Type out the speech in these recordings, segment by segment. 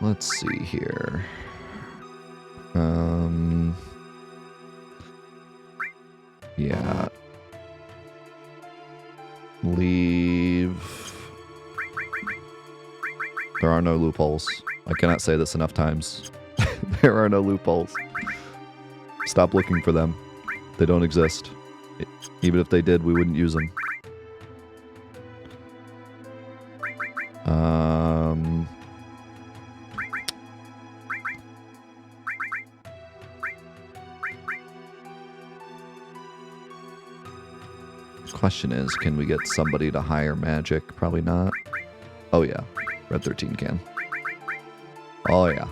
Let's see here. Yeah. Leave. There are no loopholes. I cannot say this enough times. There are no loopholes. Stop looking for them. They don't exist. Even if they did, we wouldn't use them. Question is, can we get somebody to hire magic? Probably not. Oh yeah, Red 13 can. Oh yeah.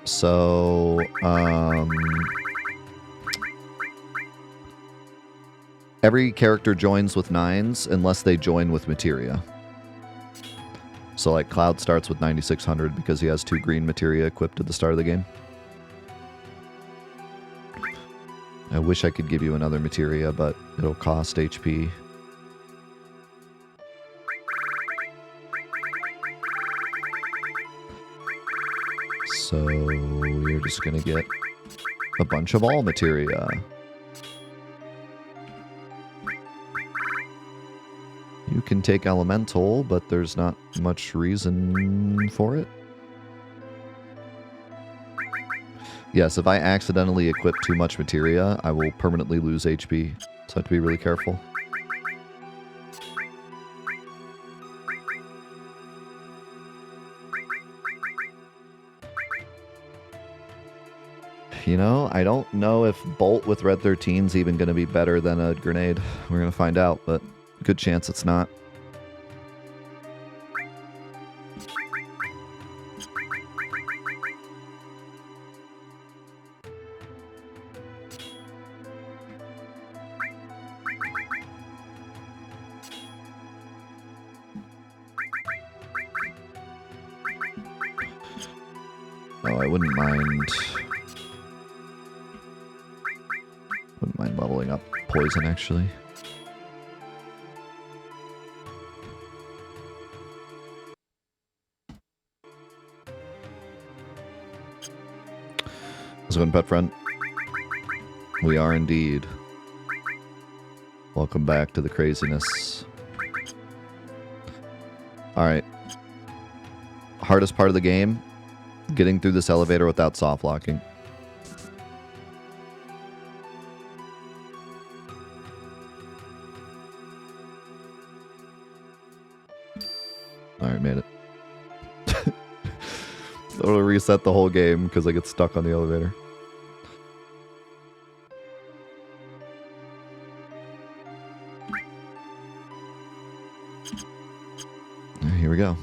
So, every character joins with 9s unless they join with materia. So like Cloud starts with 9600 because he has 2 green materia equipped at the start of the game. I wish I could give you another materia, but it'll cost HP. So you're just going to get a bunch of all materia. You can take elemental, but there's not much reason for it. Yes, if I accidentally equip too much materia, I will permanently lose HP. So I have to be really careful. You know, I don't know if Bolt with Red 13 is even going to be better than a grenade. We're going to find out, but good chance it's not. Oh, I wouldn't mind leveling up poison, actually. How's it going, pet friend? We are indeed. Welcome back to the craziness. Alright. Hardest part of the game, getting through this elevator without soft locking. Alright, made it. It'll reset the whole game because I get stuck on the elevator. Here we go.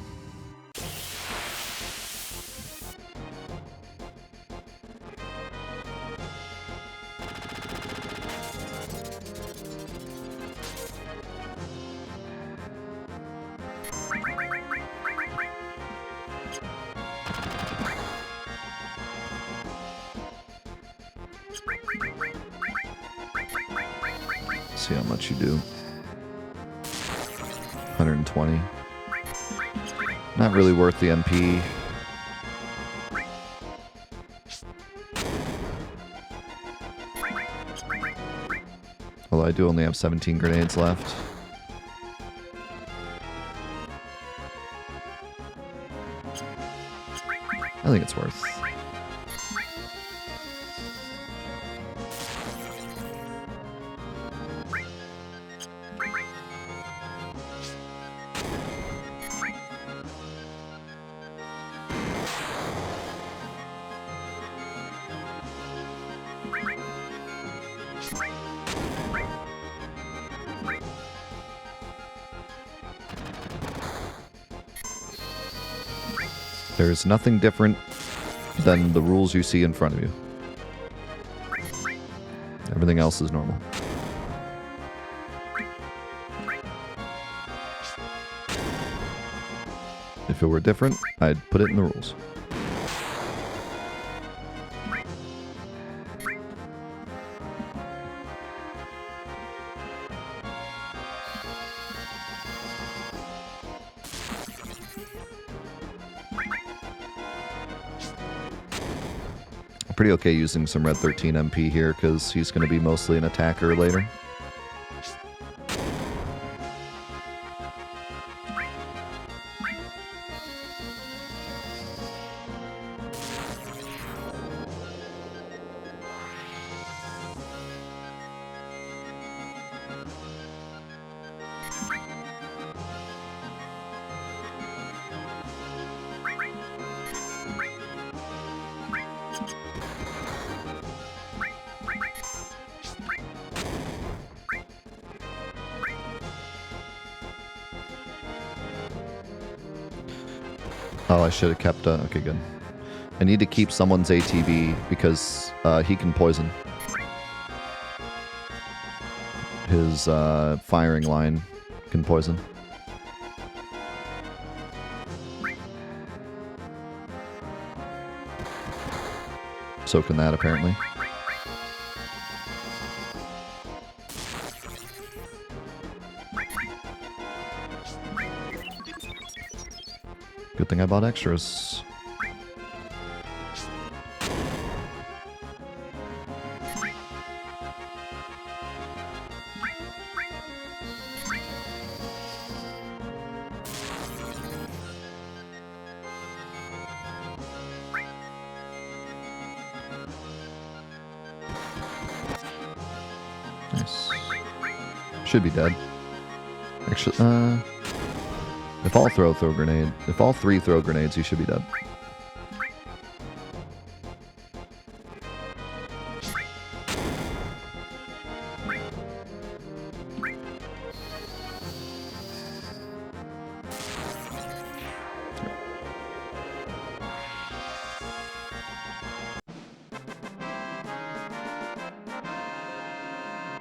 See how much you do. 120. Not really worth the MP. Although I do only have 17 grenades left. I think it's worth. There's nothing different than the rules you see in front of you. Everything else is normal. If it were different, I'd put it in the rules. pretty okay using some red 13 MP here because he's going to be mostly an attacker later. Oh, I should have kept... okay, good. I need to keep someone's ATB because he can poison. His firing line can poison. So can that, apparently. Good thing I bought extras. Nice. Should be dead. Actually, if all three throw grenades, he should be dead.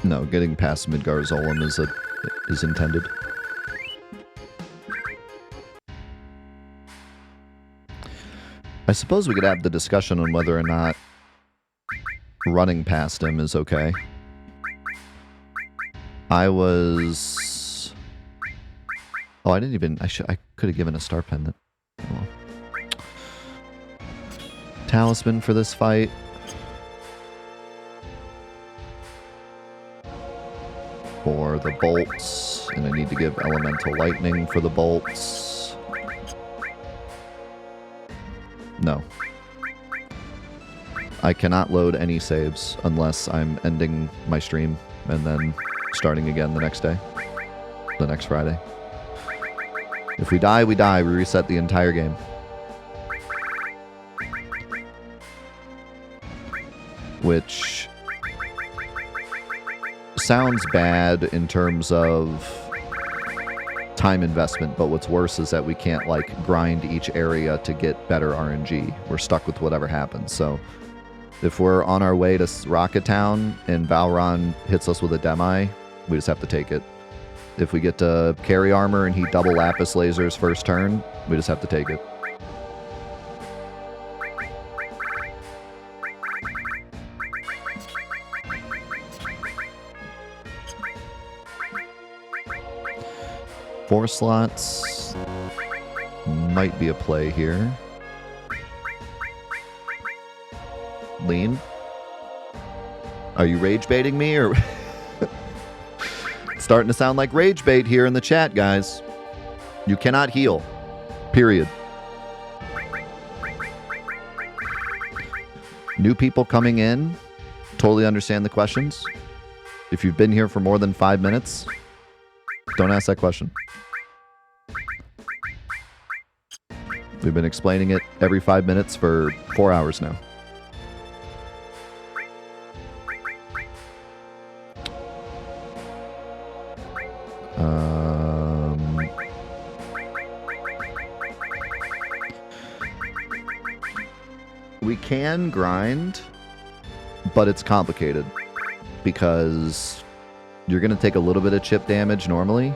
No, getting past Midgar Zolom is intended. I suppose we could have the discussion on whether or not running past him is okay. I was... Oh, I didn't even... I could have given a star pendant. Oh, well. Talisman for this fight. For the bolts. And I need to give elemental lightning for the bolts. No. I cannot load any saves unless I'm ending my stream and then starting again the next day. The next Friday. If we die, we die. We reset the entire game. Which sounds bad in terms of time investment, but what's worse is that we can't, like, grind each area to get better RNG. We're stuck with whatever happens. So if we're on our way to Rocket Town and Valron hits us with a Demi, we just have to take it. If we get to carry armor and he double Lapis lasers first turn, we just have to take it. Four slots might be a play here. Lean. Are you rage baiting me, or it's starting to sound like rage bait here in the chat, guys? You cannot heal. Period. New people coming in, totally understand the questions. If you've been here for more than 5 minutes, don't ask that question. We've been explaining it every 5 minutes for 4 hours now. We can grind, but it's complicated because you're going to take a little bit of chip damage normally.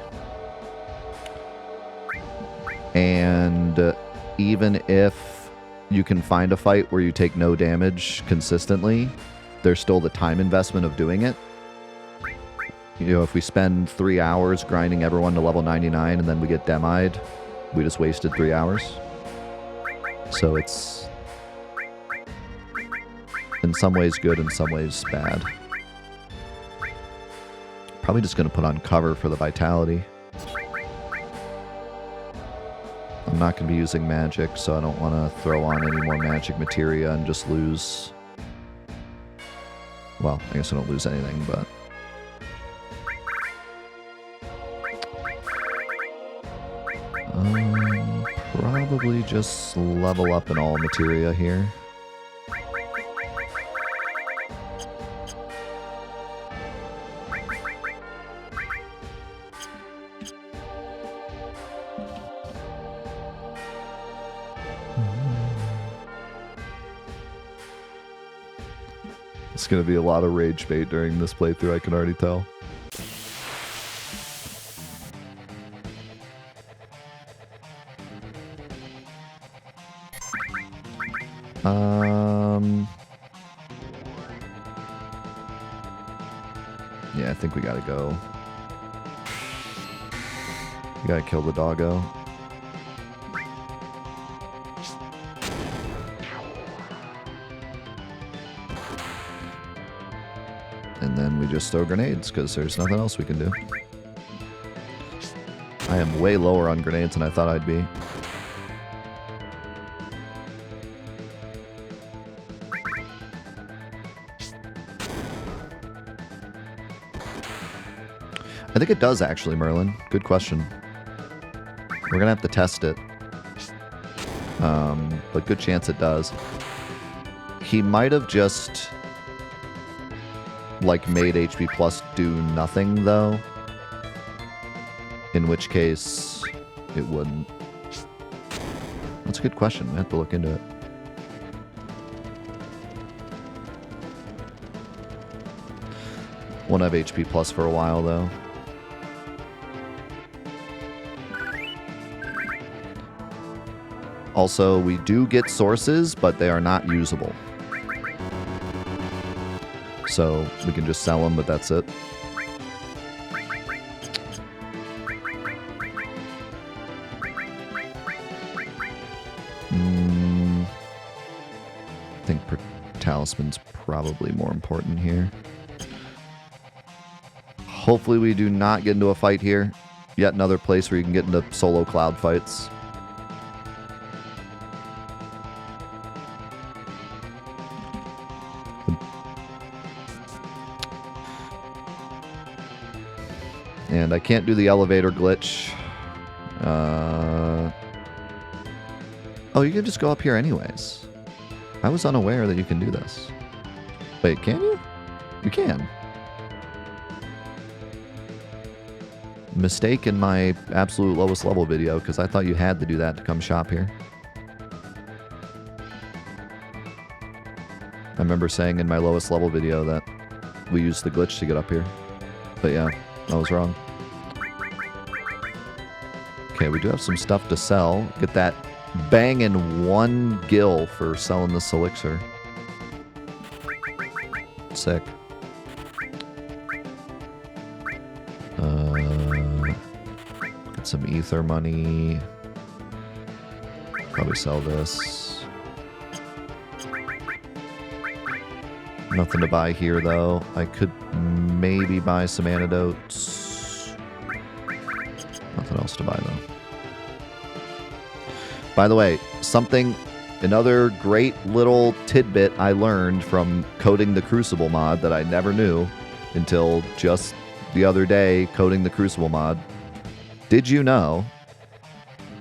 And even if you can find a fight where you take no damage consistently, there's still the time investment of doing it. You know, if we spend 3 hours grinding everyone to level 99 and then we get demied, we just wasted 3 hours. So it's... In some ways good, in some ways bad. Probably just going to put on cover for the vitality. I'm not going to be using magic, so I don't want to throw on any more magic materia and just lose... Well, I guess I don't lose anything, but... Probably just level up in all materia here. It's going to be a lot of rage bait during this playthrough, I can already tell. Yeah, I think we gotta go. We gotta kill the doggo. And then we just throw grenades, because there's nothing else we can do. I am way lower on grenades than I thought I'd be. I think it does, actually, Merlin. Good question. We're going to have to test it. But good chance it does. He might have just... like, made HP Plus do nothing, though. In which case, it wouldn't. That's a good question. I have to look into it. Won't have HP Plus for a while, though. Also, we do get sources, but they are not usable. So we can just sell them, but that's it. I think Talisman's probably more important here. Hopefully we do not get into a fight here. Yet another place where you can get into solo cloud fights. And I can't do the elevator glitch. Oh, you can just go up here anyways. I was unaware that you can do this. Wait, can you? You can. Mistake in my absolute lowest level video, because I thought you had to do that to come shop here. I remember saying in my lowest level video that we used the glitch to get up here. But yeah, I was wrong. Okay, we do have some stuff to sell. Get that banging 1 gil for selling this elixir. Sick. Get some ether money. Probably sell this. Nothing to buy here, though. I could maybe buy some antidotes. Nothing else to buy, though. By the way, another great little tidbit I learned from coding the Crucible mod that I never knew until just the other day coding the Crucible mod. Did you know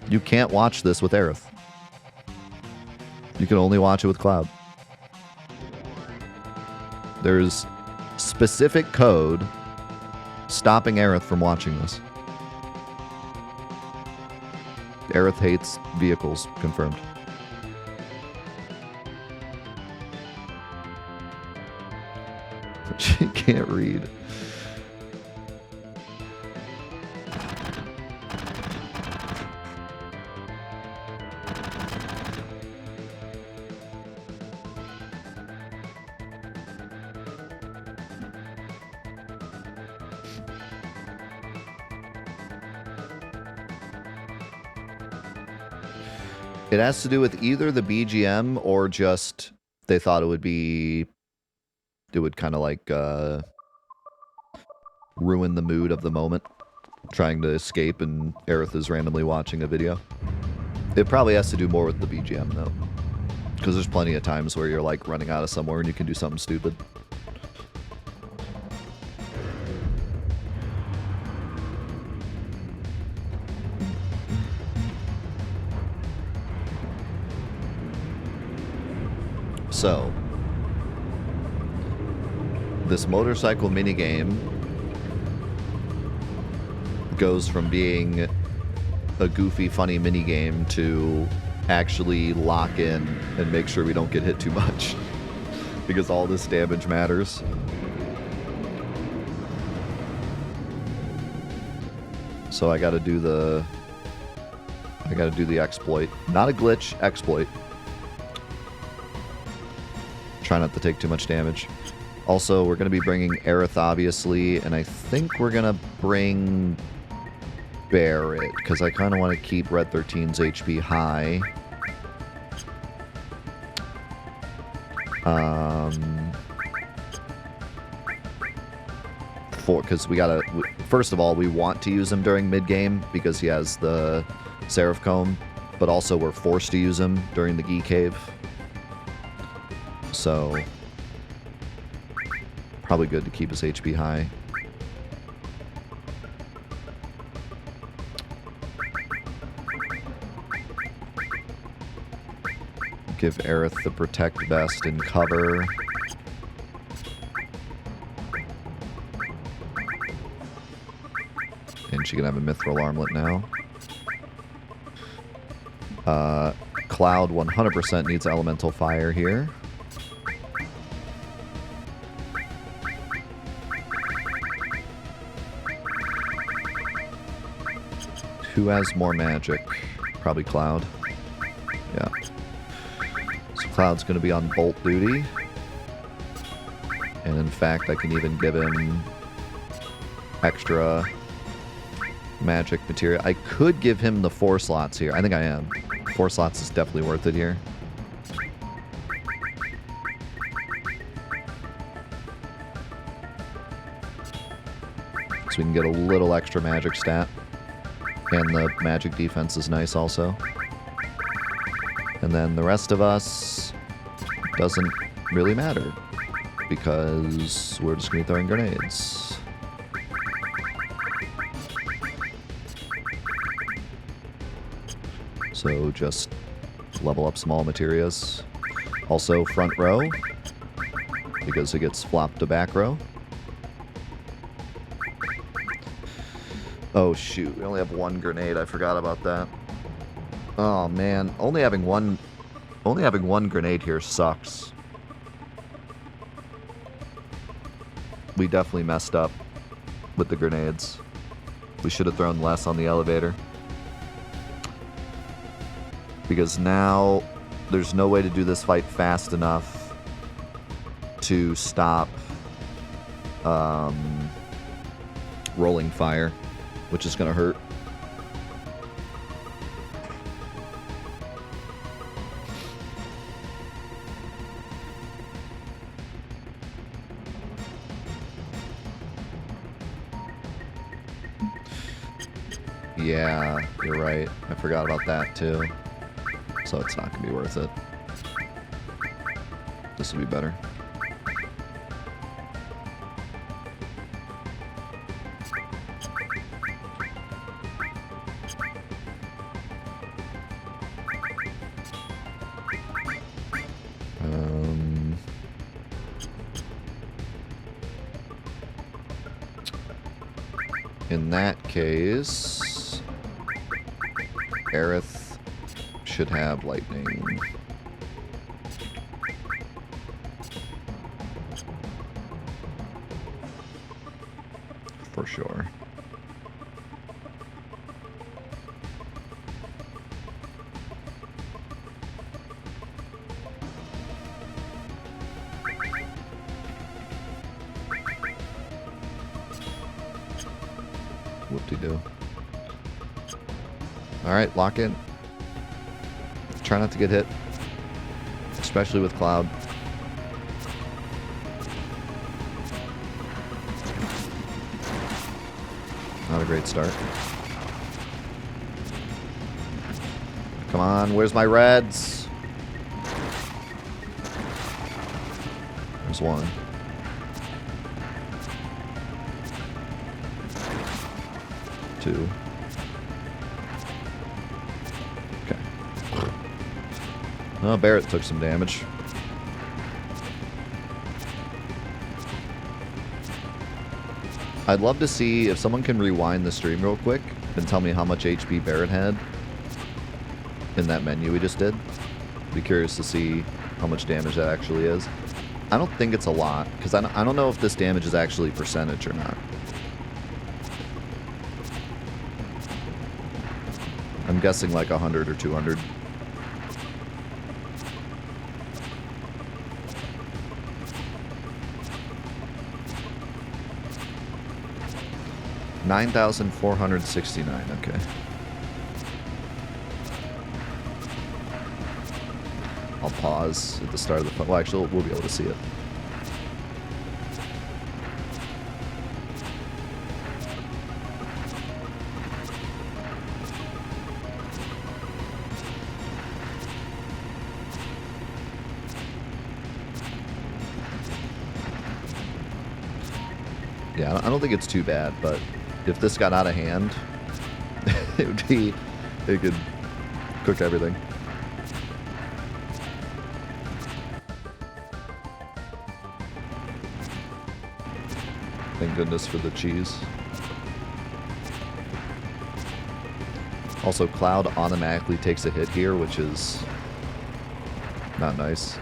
you can't watch this with Aerith? You can only watch it with Cloud. There's specific code stopping Aerith from watching this. Aerith hates vehicles, confirmed. She can't read. It has to do with either the BGM or just they thought it would kind of like ruin the mood of the moment, trying to escape, and Aerith is randomly watching a video. It probably has to do more with the BGM, though. Because there's plenty of times where you're, like, running out of somewhere and you can do something stupid. So, this motorcycle minigame goes from being a goofy, funny minigame to actually lock in and make sure we don't get hit too much. Because all this damage matters. So I gotta do the exploit. Not a glitch, exploit. Try not to take too much damage. Also, we're gonna be bringing Aerith, obviously, and I think we're gonna bring Barret, because I kind of want to keep Red 13's HP high. Because we gotta... First of all, we want to use him during mid-game, because he has the Seraph Comb, but also we're forced to use him during the Gi Cave. So... probably good to keep his HP high. Give Aerith the Protect Vest and cover. And she can have a Mithril Armlet now. Cloud 100% needs Elemental Fire here. Who has more magic? Probably Cloud. Yeah. So Cloud's going to be on Bolt duty. And in fact, I can even give him extra magic material. I could give him the 4 slots here. I think I am. 4 slots is definitely worth it here. So we can get a little extra magic stat. And the magic defense is nice also. And then the rest of us doesn't really matter. Because we're just going to be throwing grenades. So just level up small materials. Also front row. Because it gets flopped to back row. Oh shoot, we only have 1 grenade. I forgot about that. Oh man, only having one grenade here sucks. We definitely messed up with the grenades. We should have thrown less on the elevator. Because now there's no way to do this fight fast enough to stop rolling fire, which is going to hurt. Yeah, you're right. I forgot about that too. So it's not going to be worth it. This will be better. In that case, Aerith should have lightning. For sure. Whoop-de-doo. Alright, lock in. Try not to get hit. Especially with Cloud. Not a great start. Come on, where's my reds? There's one. Two. Okay. Oh, Barrett took some damage. I'd love to see if someone can rewind the stream real quick and tell me how much HP Barrett had in that menu we just did. Be curious to see how much damage that actually is. I don't think it's a lot, because I don't know if this damage is actually percentage or not. I'm guessing like 100 or 200. $9,469, okay. I'll pause at the start of the fight. Well, actually, we'll be able to see it. Yeah, I don't think it's too bad, but if this got out of hand, it could cook everything. Thank goodness for the cheese. Also, Cloud automatically takes a hit here, which is not nice.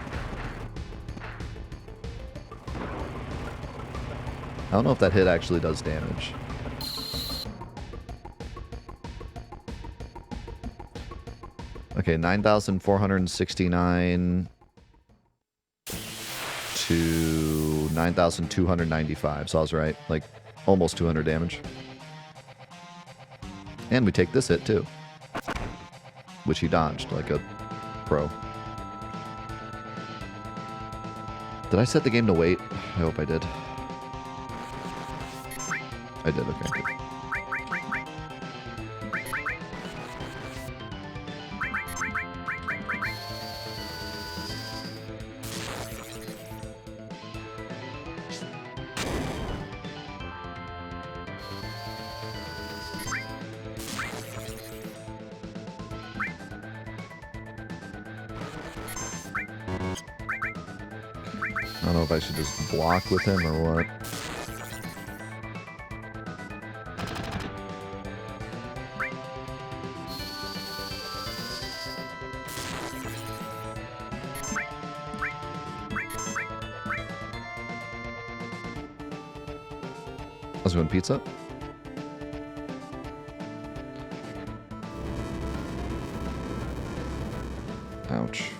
I don't know if that hit actually does damage. Okay, 9,469 to 9,295. So I was right. Like, almost 200 damage. And we take this hit, too. Which he dodged, like a pro. Did I set the game to wait? I hope I did. I did, okay. Good. I don't know if I should just block with him or what. I was going pizza. Ouch.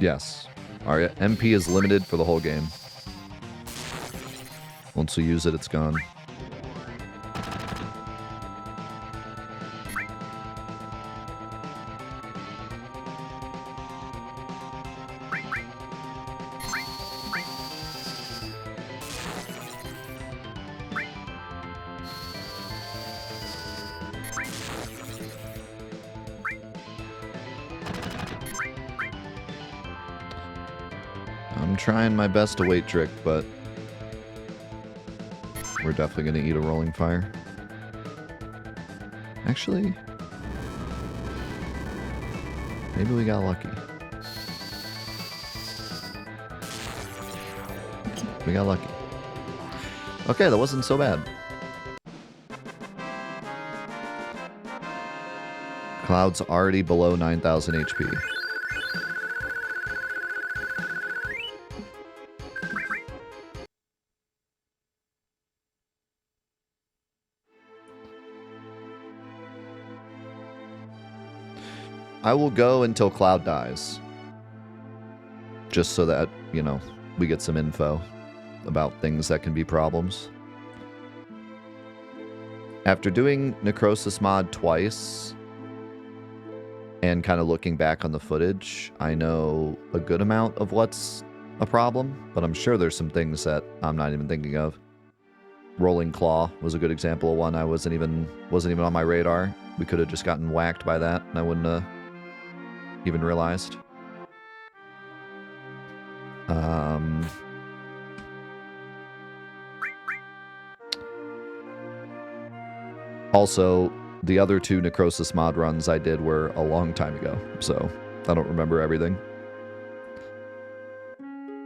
Yes. Our MP is limited for the whole game. Once we use it, it's gone. I'm trying my best to wait trick, but we're definitely going to eat a rolling fire. Actually, maybe we got lucky. We got lucky. Okay, that wasn't so bad. Cloud's already below 9,000 HP. I will go until Cloud dies. Just so that, you know, we get some info about things that can be problems. After doing Necrosis Mod twice and kind of looking back on the footage, I know a good amount of what's a problem, but I'm sure there's some things that I'm not even thinking of. Rolling Claw was a good example of one I wasn't even on my radar. We could have just gotten whacked by that, and I wouldn't have even realized. Also, the other 2 Necrosis Mod runs I did were a long time ago, so I don't remember everything.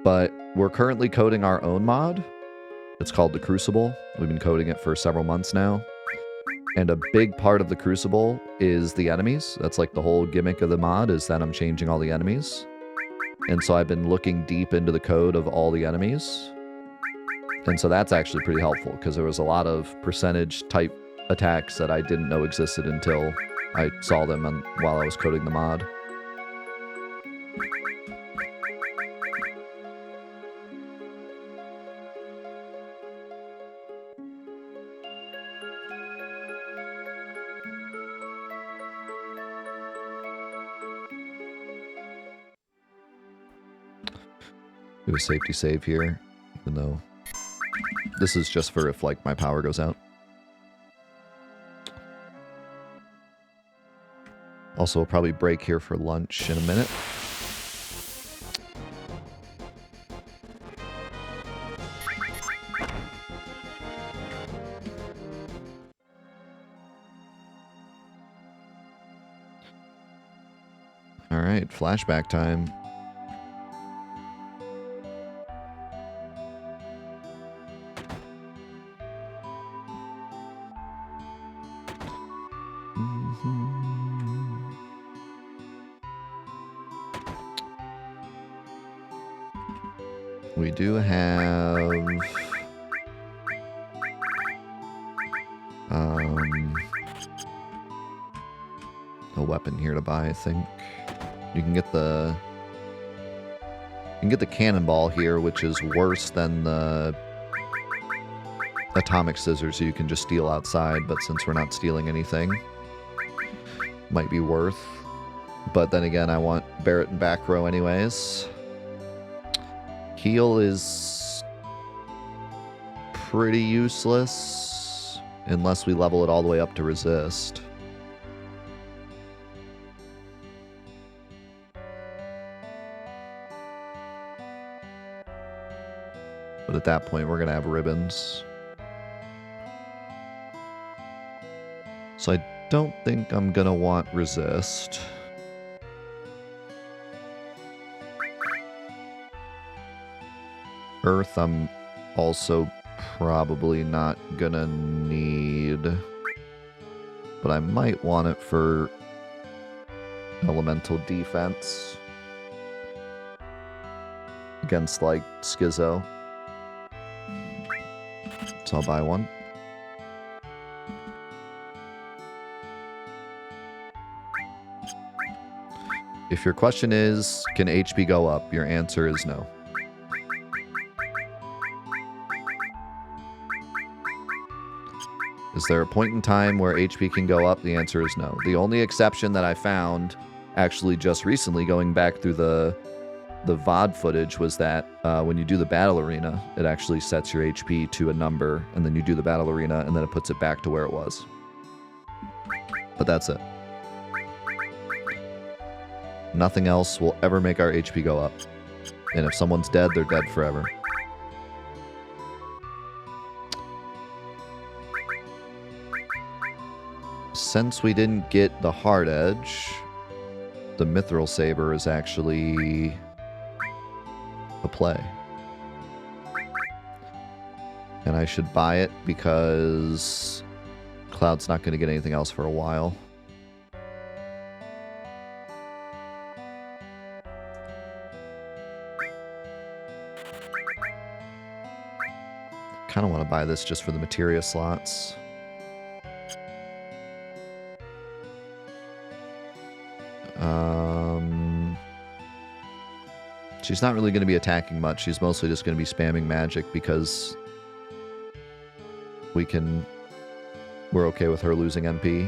But we're currently coding our own mod. It's called the Crucible. We've been coding it for several months now. And a big part of the Crucible is the enemies. That's like the whole gimmick of the mod, is that I'm changing all the enemies. And so I've been looking deep into the code of all the enemies. And so that's actually pretty helpful, because there was a lot of percentage type attacks that I didn't know existed until I saw them while I was coding the mod. Do a safety save here, even though this is just for if, like, my power goes out. Also, we'll probably break here for lunch in a minute. All right, flashback time. We do have a weapon here to buy, I think. You can get the cannonball here, which is worse than the atomic scissors you can just steal outside, but since we're not stealing anything, might be worth. But then again, I want Barret and back row anyways. Heal is pretty useless unless we level it all the way up to resist. But at that point, we're going to have ribbons. So I don't think I'm going to want resist. Earth, I'm also probably not gonna need, but I might want it for elemental defense against, like, Schizo. So I'll buy one. If your question is, can HP go up? Your answer is no. Is there a point in time where HP can go up? The answer is no. The only exception that I found, actually just recently, going back through the VOD footage, was that when you do the battle arena, it actually sets your HP to a number, and then you do the battle arena, and then it puts it back to where it was. But that's it. Nothing else will ever make our HP go up. And if someone's dead, they're dead forever. Since we didn't get the hard edge, the Mithril Saber is actually a play. And I should buy it because Cloud's not going to get anything else for a while. Kind of want to buy this just for the materia slots. She's not really going to be attacking much. She's mostly just going to be spamming magic because we're okay with her losing MP.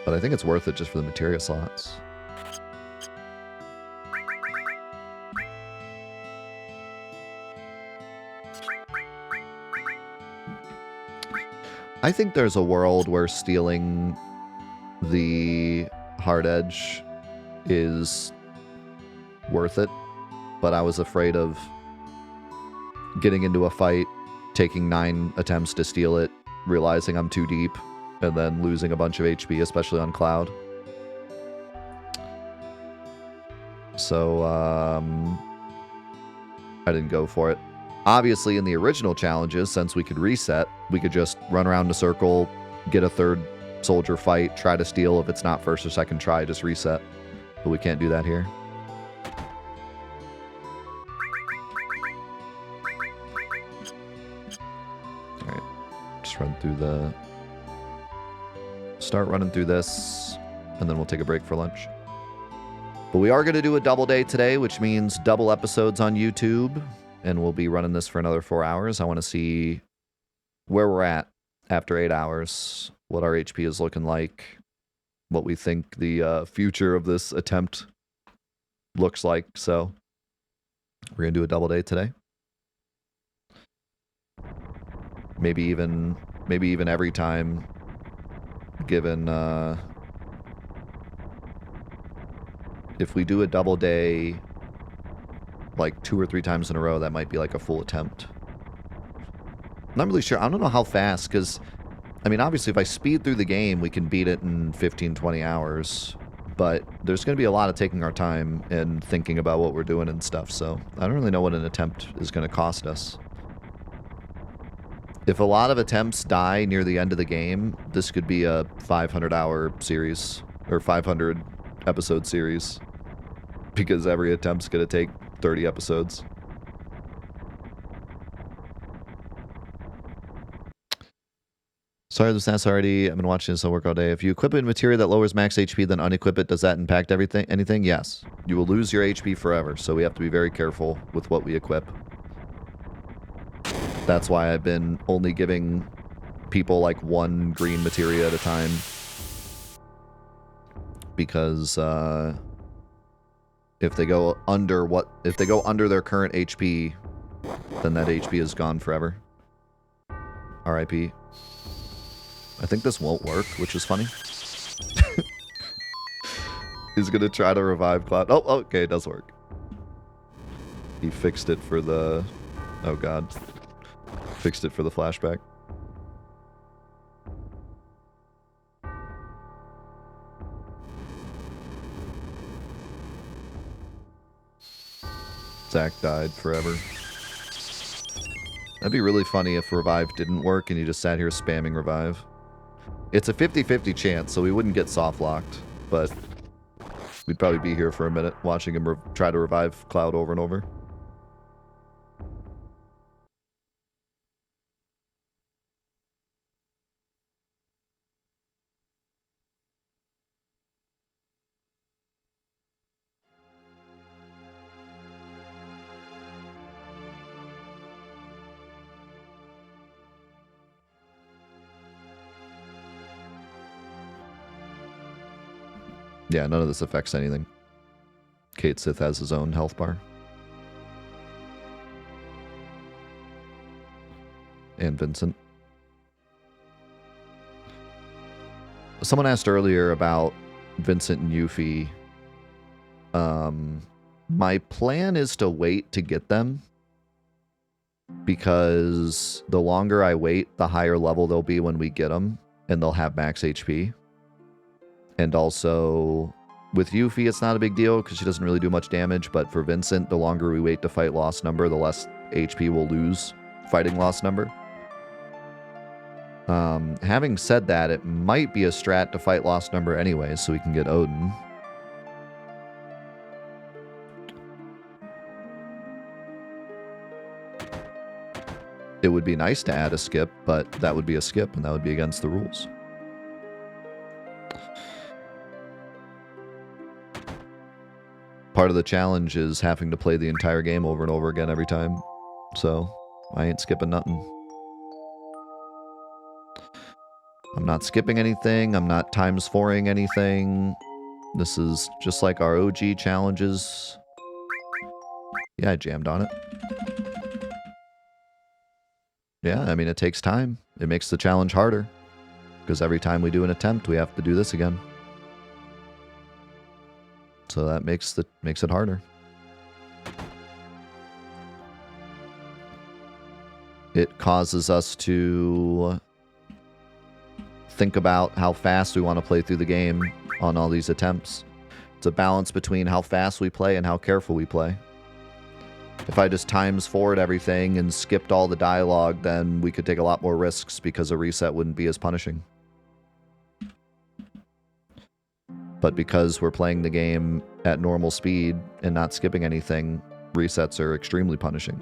But I think it's worth it just for the materia slots. I think there's a world where stealing the hard edge is worth it, but I was afraid of getting into a fight, taking 9 attempts to steal it, realizing I'm too deep, and then losing a bunch of HP, especially on Cloud. So, I didn't go for it. Obviously, in the original challenges, since we could reset, we could just run around in a circle, get a 3rd soldier fight, try to steal. If it's not first or second try, just reset. But we can't do that here. Alright. Just run through the... Start running through this, and then we'll take a break for lunch. But we are going to do a double day today, which means double episodes on YouTube. And we'll be running this for another 4 hours. I want to see where we're at after 8 hours, what our HP is looking like, what we think the future of this attempt looks like. So we're going to do a double day today. Maybe even every time, given if we do a double day like 2 or 3 times in a row, that might be like a full attempt. I'm not really sure. I don't know how fast, because, I mean, obviously if I speed through the game, we can beat it in 15, 20 hours. But there's going to be a lot of taking our time and thinking about what we're doing and stuff, so I don't really know what an attempt is going to cost us. If a lot of attempts die near the end of the game, this could be a 500-hour series, or 500-episode series, because every attempt's going to take 30 episodes. Sorry, this is already. I've been watching this. I'll work all day. If you equip a materia that lowers max HP, then unequip it, does that impact anything? Yes. You will lose your HP forever, so we have to be very careful with what we equip. That's why I've been only giving people like 1 green materia at a time. Because, if they go under their current HP, then that HP is gone forever. RIP. I think this won't work, which is funny. He's gonna try to revive Cloud. Oh, okay, it does work. He fixed it for the... Oh god. Fixed it for the flashback. Zach died forever. That'd be really funny if Revive didn't work and you just sat here spamming Revive. It's a 50-50 chance, so we wouldn't get soft locked, but we'd probably be here for a minute watching him try to revive Cloud over and over. Yeah, none of this affects anything. Kate Sith has his own health bar. And Vincent. Someone asked earlier about Vincent and Yuffie. My plan is to wait to get them, because the longer I wait, the higher level they'll be when we get them, and they'll have max HP. And also, with Yuffie, it's not a big deal because she doesn't really do much damage, but for Vincent, the longer we wait to fight Lost Number, the less HP we'll lose fighting Lost Number. Having said that, it might be a strat to fight Lost Number anyway, so we can get Odin. It would be nice to add a skip, but that would be a skip, and that would be against the rules. Part of the challenge is having to play the entire game over and over again every time. So I ain't skipping nothing. I'm not skipping anything. I'm not times 4ing anything. This is just like our OG challenges. Yeah, I jammed on it. Yeah, I mean, it takes time. It makes the challenge harder. Because every time we do an attempt, we have to do this again. So that makes it harder. It causes us to think about how fast we want to play through the game on all these attempts. It's a balance between how fast we play and how careful we play. If I just times 4'd everything and skipped all the dialogue, then we could take a lot more risks because a reset wouldn't be as punishing. But because we're playing the game at normal speed and not skipping anything, resets are extremely punishing.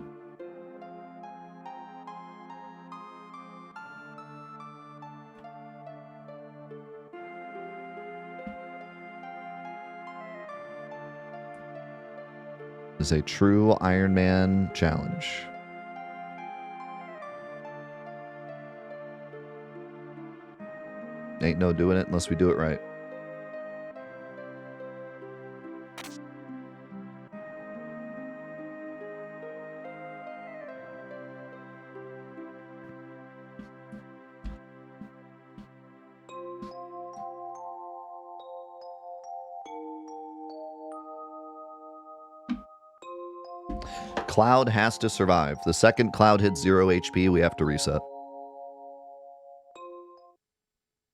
Is a true Ironman challenge. Ain't no doing it unless we do it right. Cloud has to survive. The second Cloud hits 0 HP, we have to reset.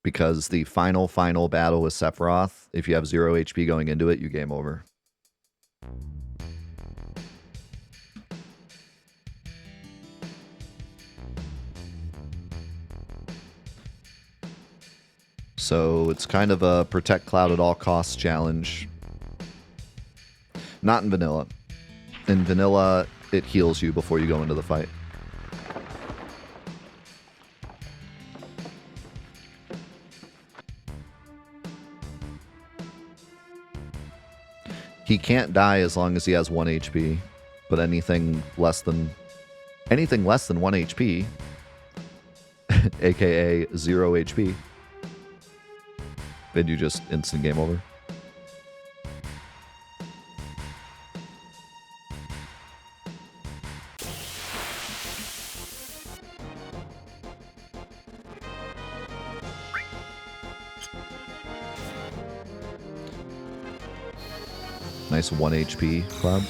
Because the final battle with Sephiroth, if you have 0 HP going into it, you game over. So it's kind of a protect Cloud at all costs challenge. Not in vanilla. In vanilla, it heals you before you go into the fight. He can't die as long as he has 1 HP, but anything less than 1 HP, aka 0 HP, then you just instant game over. Nice 1 HP Cloud.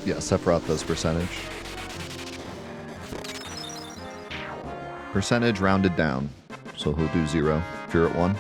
Yeah, Sephiroth does percentage. Percentage rounded down. So he'll do 0 if you're at 1.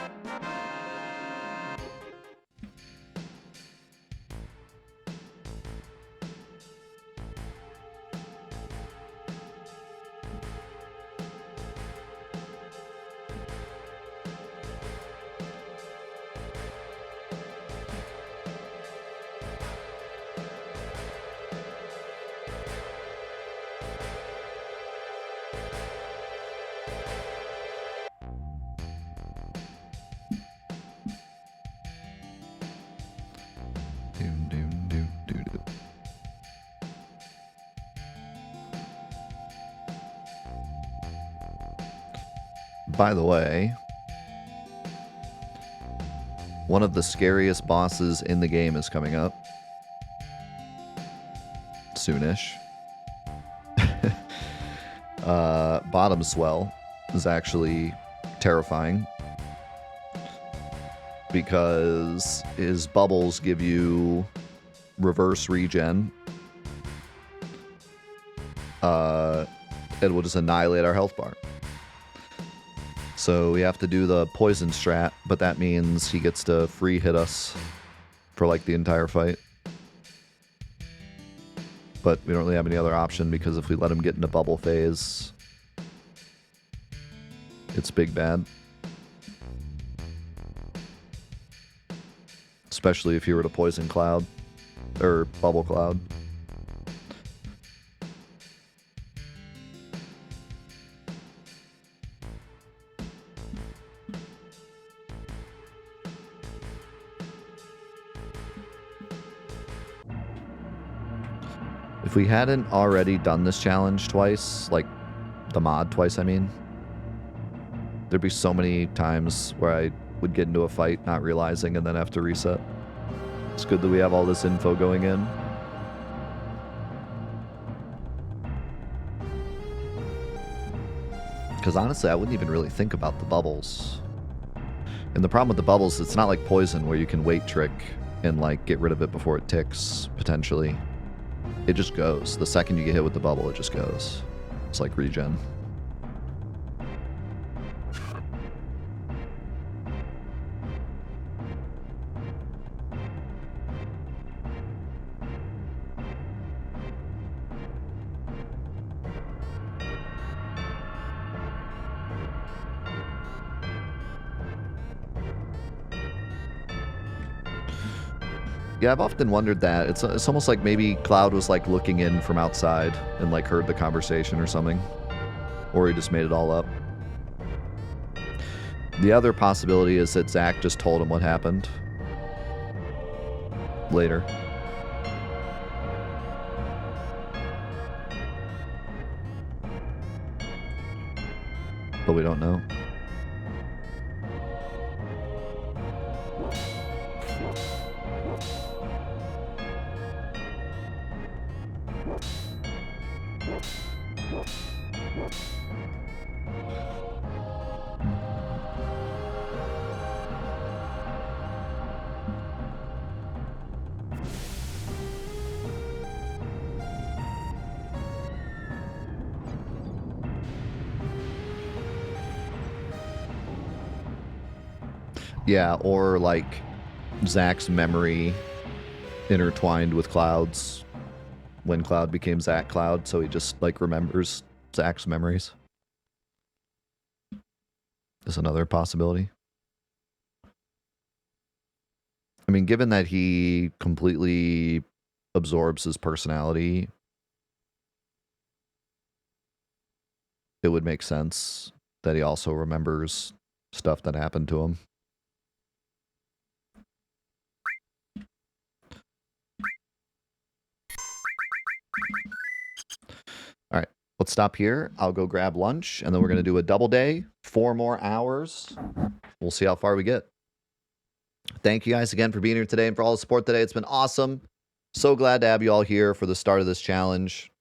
By the way, one of the scariest bosses in the game is coming up. Soonish. Bottom Swell is actually terrifying because his bubbles give you reverse regen. It will just annihilate our health bar. So we have to do the poison strat, but that means he gets to free hit us for like the entire fight. But we don't really have any other option because if we let him get into bubble phase, it's big bad. Especially if you were to poison cloud or bubble cloud. If we hadn't already done this challenge twice, like the mod twice, I mean, there'd be so many times where I would get into a fight not realizing and then have to reset. It's good that we have all this info going in. Because honestly, I wouldn't even really think about the bubbles. And the problem with the bubbles, it's not like poison where you can wait trick and like get rid of it before it ticks, potentially. It just goes. The second you get hit with the bubble, it just goes. It's like regen. Yeah, I've often wondered that. It's almost like maybe Cloud was like looking in from outside and like heard the conversation or something. Or he just made it all up. The other possibility is that Zach just told him what happened later. But we don't know. Yeah, or like Zach's memory intertwined with Cloud's when Cloud became Zach Cloud, so he just like remembers Zach's memories. Is another possibility. I mean, given that he completely absorbs his personality, it would make sense that he also remembers stuff that happened to him. All right, let's stop here. I'll go grab lunch, and then we're going to do a double day, 4 more hours. We'll see how far we get. Thank you guys again for being here today and for all the support today. It's been awesome. So glad to have you all here for the start of this challenge.